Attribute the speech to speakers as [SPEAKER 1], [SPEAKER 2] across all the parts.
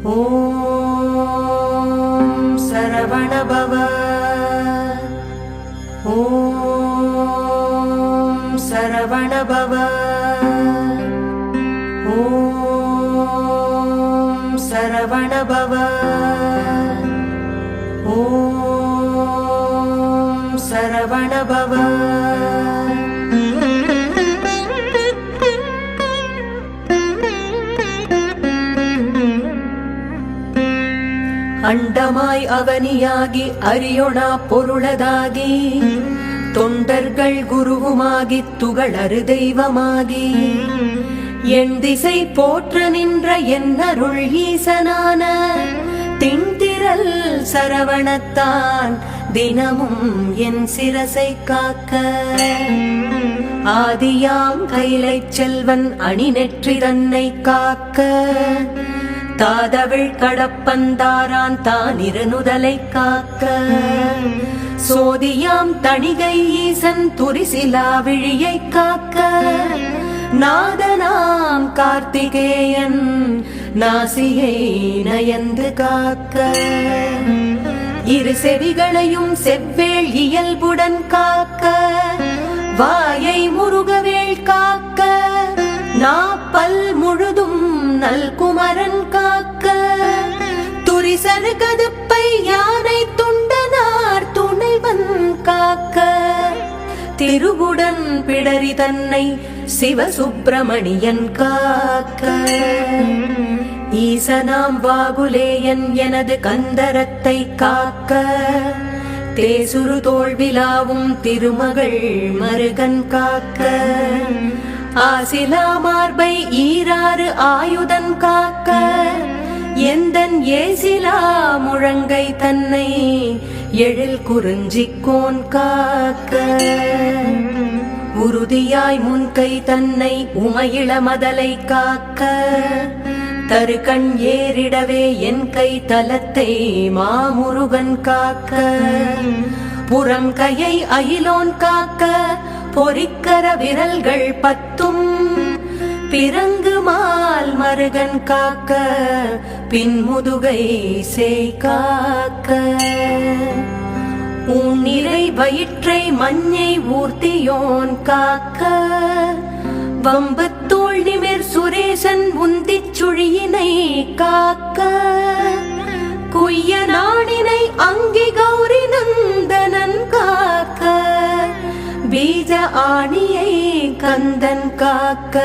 [SPEAKER 1] ஓம் சரவணபவ. ஓம் சரவணபவ. ஓம் சரவணபவ. ஓம் சரவணபவ. அண்டமாய் அவனியாகி அரியோனா பொருளதாகி தொண்டர்கள் குருவுமாகி துகளறு தெய்வமாகி என் திசை போற்ற நின்ற என்னருள் ஈசனான திண்டிரல் சரவணத்தான் தினமும் என் சிரசை காக்க ஆதியாம் கைலை செல்வன் அணி நெற்றி தன்னை காக்க தாதவிழ் கடப்பந்தாரான் தான் இருநுதலை காக்க சோதியாம் தணிகை ஈசன் துரிசிலா விழியை காக்க நாதனாம் கார்த்திகேயன் நாசியை நயந்து காக்க இரு செவிகளையும் செவ்வேள் இயல்புடன் காக்க வாயை முருகவேள் காக்க நாப்பல் முழுதும் நல்குமரன் காக்க துரிசரு கதுப்பை யானை துண்டனார் துணைவன் காக்க திருவுடன் பிடரி தன்னை சிவசுப்பிரமணியன் காக்க ஈசனாம் வாகுலேயன் எனது கந்தரத்தை காக்க தேசுரு தோல்விலாவும் திருமகள் மருகன் காக்க ஆசிலா மார்பை ஈராறு ஆயுதன் காக்க எந்தன் ஏசிலா முழங்கை தன்னை எழில் குறிஞ்சிக்கோன் காக்க உறுதியாய் முன்கை தன்னை உமையிள மதலை காக்க தருகண் ஏறிடவே என் கை தலத்தை மாமுருகன் காக்க புறம் கையை அயிலோன் காக்க பொறிக்கர விரல்கள் பத்தும் பிறங்கு மால் மருகன் காக்க பின்முதுகை சேய் காக்க உன்னிறை வயிற்றை மஞ்சை ஊர்த்தியோன் காக்க வம்பு தோள் நிமிர் சுரேசன் உந்திச் சுழியினை காக்க குய்ய நாடினை அங்கி கௌரி நந்தனன் காக்க பீஜ ஆணியை கந்தன் காக்க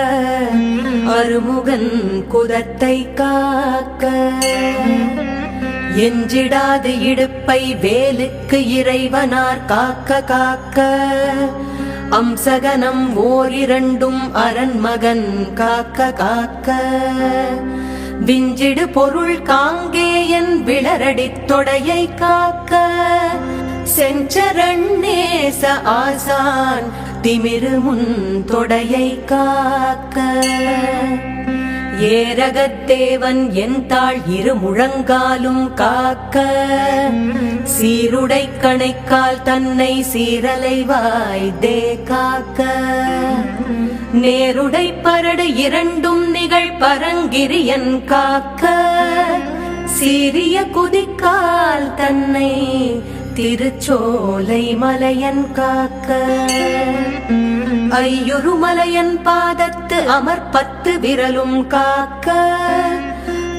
[SPEAKER 1] அருமுகன் குதத்தை காக்க எஞ்சிடாது இடுப்பை வேலுக்கு இறைவனார் காக்க காக்க அம்சகனம் ஓரிரண்டும் அரண்மகன் காக்க காக்க விஞ்சிடு பொருள் காங்கேயன் விளரடித் தொடையை காக்க செஞ்சரண்ணேச ஆசான் திமிருமுன் தொடையை காக்க ஏரகத்தேவன் என் தாள் இரு முழங்காலும் காக்க சீருடை கணைக்கால் தன்னை சீரலைவாய் தே காக்க நேருடை பரடு இரண்டும் நிகழ் பரங்கிரியன் காக்க சீரிய குதிக்கால் தன்னை திருச்சோலை மலையன் காக்க ஐயுரு மலையன் பாதத்து அமர்பத்து விரலும் காக்க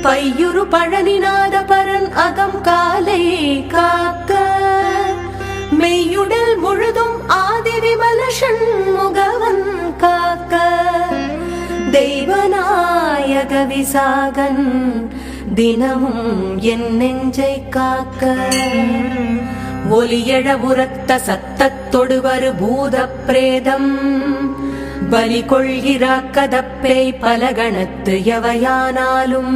[SPEAKER 1] பையுரு பழனிநாத பரன் அகம் காலை காக்க மெய்யுடல் முழுதும் ஆதி விமல சண்முகவன் காக்க தெய்வநாயக விசாகன் தினமும் என் நெஞ்சை காக்க ஒலியழ உரத்த சத்தத்தொடுவரு பூத பிரேதம் பலி கொள்கிறாக்கதப்பேய் பலகணத்து எவையானாலும்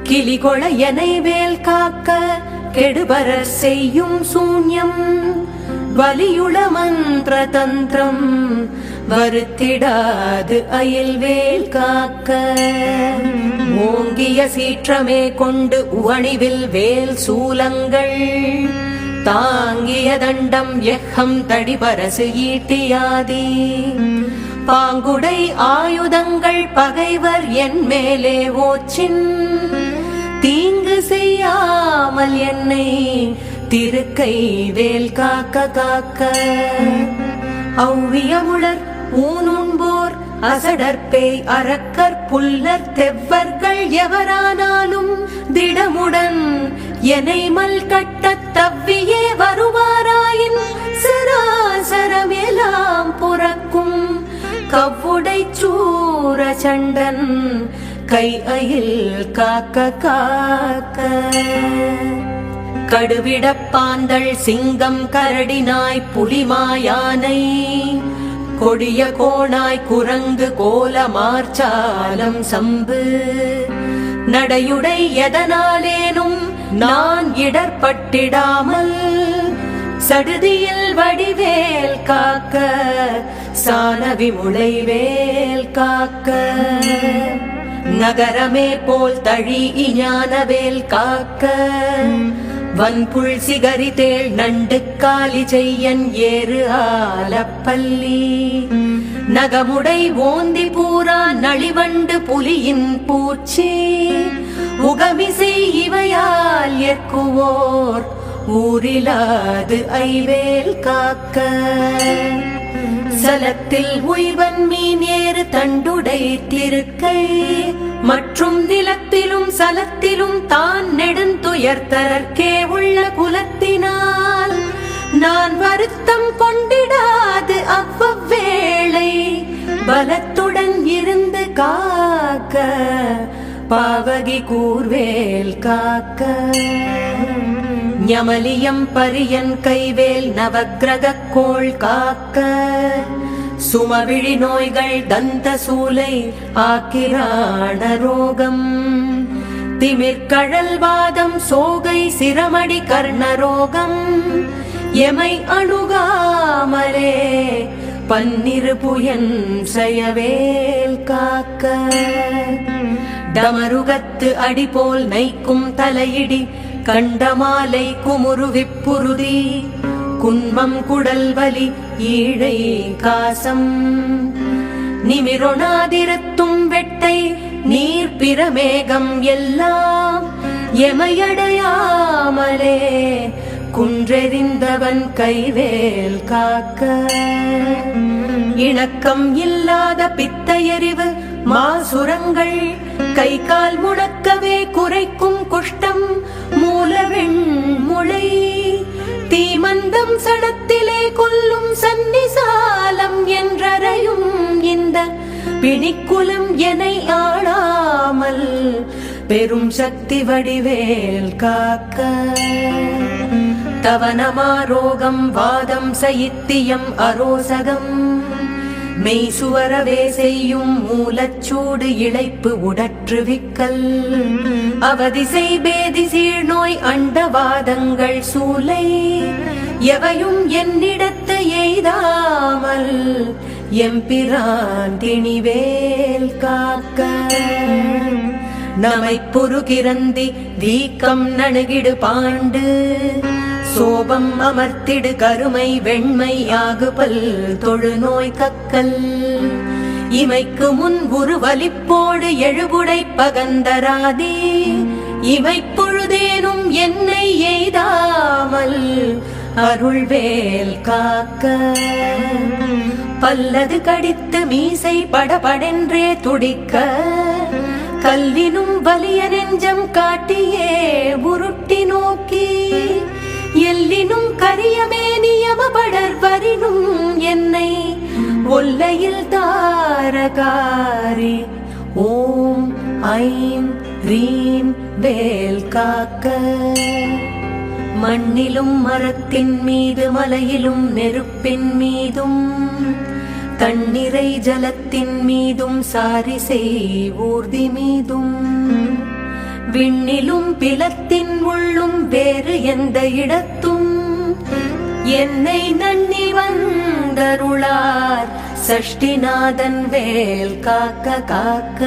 [SPEAKER 1] கிளிகொள எனை வேல் காக்க கெடுபர செய்யும் சூன்யம் வலியுள மந்திர தந்திரம் வருத்திடாது அயில் வேல் காக்க ஓங்கிய சீற்றமே கொண்டு உவணிவில் வேல் சூலங்கள் தாங்கிய தண்டம் எக்கம் தடிபரசு ஈட்டியாதி பாங்குடை ஆயுதங்கள் பகைவர் என் மேலே ஓச்சின் தீங்கு செய்யாமல் என்னை திருக்கை வேல் காக்க காக்க. ஔவியமுளர் ஊனுண்போர் அசடற்பேய் அரக்கர் புல்லர் தெவ்வர்கள் எவரானாலும் திடமுடன் எனை மல் கட்டத் தவ்வியே வருவாராயின் சராசரமெல்லாம் புறக்கும் கவ்வுடை சூர சண்டன் கை அயில் காக்க காக்க. கடுவிடப்பாந்தள் சிங்கம் கரடி நாய் புலிமாயானை கொடிய கோணாய் குரங்கு கோல மார்ச்சாலம் சம்பு நடையுடை எதனாலேனும் நான் இடர்பட்டிடாமல் சடுதியில் வடிவேல் காக்க சானவி முளைவேல் காக்க. நகரமே போல் தழி ஞானவேல் காக்க வன்புள் சிகரி தேள் நண்டு காலி செய்யன் ஏறு ஆலப்பள்ளி நகமுடை ஓந்தி பூரா நளிவண்டு புலியின் பூச்சி உகமிசை இவையால் ஏற்குவோர் ஊரிலாது ஐவேல் காக்க. சலத்தில் உய்வன் மீன் ஏறு தண்டுடை திருக்கை மற்றும் நிலத்திலும் சலத்திலும் தான் நெடுந்துயர்த்தரற்கே உள்ள குலத்தினால் நான் வருத்தம் கொண்டிடாது அவ்வவேளை பலத்துடன் இருந்து காக்க பாவகி கூர்வேல் காக்க. ஞமலியம் பரியன் கைவேல் நவக்கிரக கோள் காக்க சுமவிழி நோய்கள் தந்த சூலை ஆக்கிராண ரோகம் திமிர்கழல் வாதம் சோகை சிரமடி கர்ணரோகம் எமை அணுகாமலே பன்னிரு புயன் செயவேல் காக்க. டமருகத்து அடிபோல் நைக்கும் தலையிடி கண்டமாலை குமுறு விப்புருதி குன்மம் குடல் வலி ஈழை காசம் நிமிரொணாதிரத்தும் வெட்டை நீர் பிரமேகம் எல்லாம் எமையடையாமலே குன்றெறிந்தவன் கைவேல் காக்க. இணக்கம் இல்லாத பித்தையறிவு மாசுரங்கள் கை கால் முடக்கவே குறைக்கும் குஷ்டம் மூலவெண் முளை தீமந்தம் சடத்திலே கொல்லும் சன்னிசாலம் என்றறையும் இந்த பிணிக்குலம் எனை ஆளாமல் பெரும் சக்தி வடிவேல் காக்க. தவனமாரோகம் வாதம் சயித்தியம் அரோசகம் மெய்சுவரவே செய்யும் மூலச்சூடு இழைப்பு உடற்றுவிக்கல் அவதிசை பேதி சீழ்நோய் அண்டவாதங்கள் சூலை எவையும் என்னிடத்து எய்தாமல் எம்பிரான் திணிவேல் காக்க. நமை புருகிரந்தி வீக்கம் நணுகிடு பாண்டு சோபம் அமர்த்திடு கருமை வெண்மை ஆகுபல் தொழுநோய் கக்கல் இமைக்கு முன் உருவலிப்போடு எழுபுடை பகந்தராதே இமைப்பொழுதேனும் என்னை எய்தாமல் அருள்வேல் காக்க. பல்லது கடித்து மீசை படபடென்றே துடிக்க கல்லினும் வலிய நெஞ்சம் காட்டியே உருட்டி நோக்கி எல்லினும் கரியமே நியமபடர் வரினும் என்னை ஒல்லையில் தாரகாரி ஓம் ஐம் ரீம் வேல் காக்க. மண்ணிலும் மரத்தின் மீது மலையிலும் நெருப்பின் மீதும் தண்ணீரை ஜலத்தின் மீதும் சாரிசை ஊர்தி மீதும் விண்ணிலும் பிலத்தின் உள்ளும் வேறு எந்த இடத்தும் என்னை நன்னி வந்தருளார் சஷ்டிநாதன் வேல் காக்க காக்க.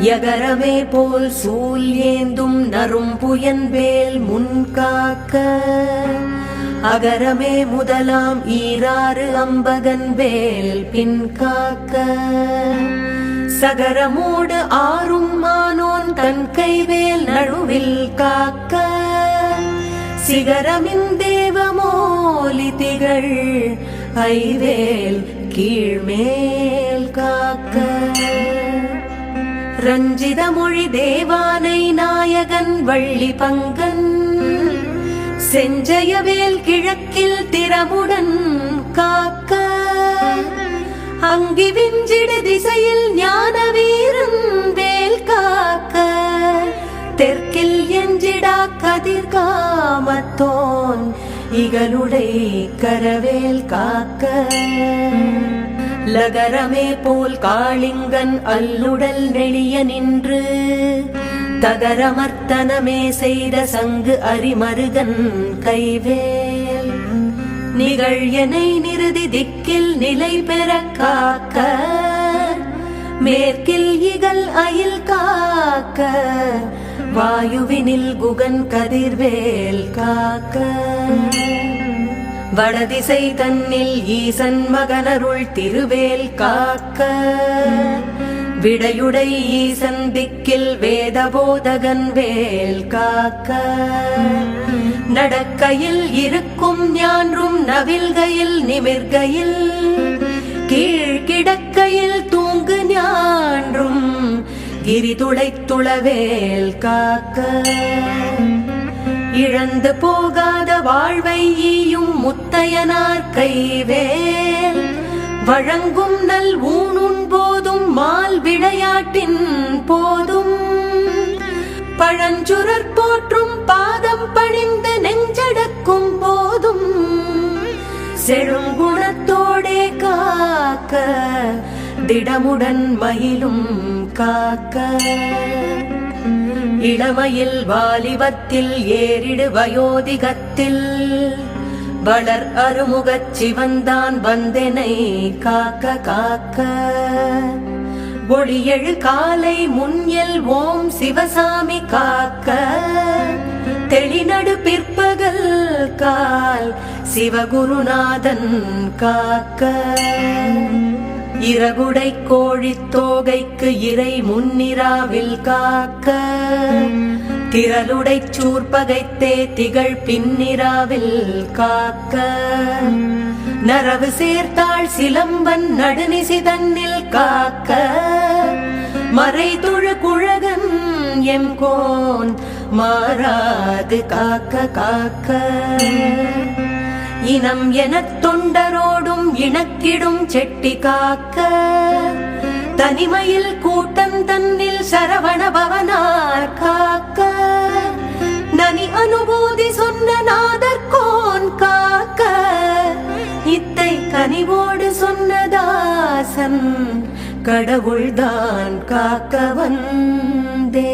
[SPEAKER 1] யகரமே போல் சூல் ஏந்தும் நரும் புயன் வேல் முன் காக்க அகரமே முதலாம் ஈராறு அம்பகன் வேல் பின் காக்க. சகரமோடு ஆறும் மானோன் தன் கைவேல் நழுவில் காக்க சிகரமின் தேவமோலி திகழ் ஐவேல் கீழ்மேல் காக்க ரஞ்சித மொழி தேவானை நாயகன் வள்ளி பங்கன் செஞ்சயவேல் கிழக்கில் திறமுடன் காக்க அங்கி விஞ்சிடு திசையில் ஞான வீரன் வேல் காக்க தெற்கில் எஞ்சிடா கதிர்காமத்தோன் இகலுடை கரவேல் காக்க லகரமே போல் காளிங்கன் அல்லுடல் நெளிய நின்று தகரமர்த்தனமே செய்த சங்கு அரிமருகன் கைவேல் நிகழ்யனை நிறுதி திக்கில் நிலை பெற காக்க மேற்கில் இகல் அயில் காக்க வாயுவினில் குகன் கதிர்வேல் காக்க வடதிசை தன்னில் ஈசன் மகனருள் திருவேல் காக்க விடையுடை ஈசன் திக்கில் வேதபோதகன் வேல் காக்க நடக்கையில் இருக்கும் ஞான்றும் நவில்கையில் நிமிர்கையில் கீழ்கிடக்கையில் தூங்கு ஞான்றும் கிரிதுளைத்துளவேல் காக்க இழந்து போகாத வாழ்வை ஈயும் முத்தையனார் கைவேல் வழங்கும் நல் ஊனும் போதும் மால் விளையாட்டின் போதும் பழஞ்சுரர் போற்றும் பாதம் பணிந்து நெஞ்சடக்கும் போதும் செழுங்குணத்தோடே காக்க திடமுடன் மயிலும் காக்க இளமையில் வாலிபத்தில் ஏறிடு வயோதிகத்தில் வளர் அருமுகச் சிவந்தான் வந்தெனை காக்க காக்க ஒளியெழு காலை முன்யல் ஓம் சிவசாமி காக்க தெளிநடு பிற்பகல் கால் சிவகுருநாதன் காக்க இரகுடை கோழித் தோகைக்கு இறை முன்னிராவில் காக்க திரளுடை சூர்பகைத்தே திகழ் பின்னிராவில் காக்க நரவு சேர்த்தாள் சிலம்பன் நடுநிசி தன்னில் காக்க மறைதொழு குழகன் எம்கோன் மாறாது காக்க காக்க இனம் எனத் தொண்டரோடும் இணக்கிடும் செட்டி காக்க தனிமையில் கூட்டம் தன்னில் சரவண பவனார் காக்க நனி அனுபூதி சொன்ன நாதர்கோன் காக்க இத்தை கனிவோடு சொன்னதாசன் கடவுள்தான் காக்க வந்தே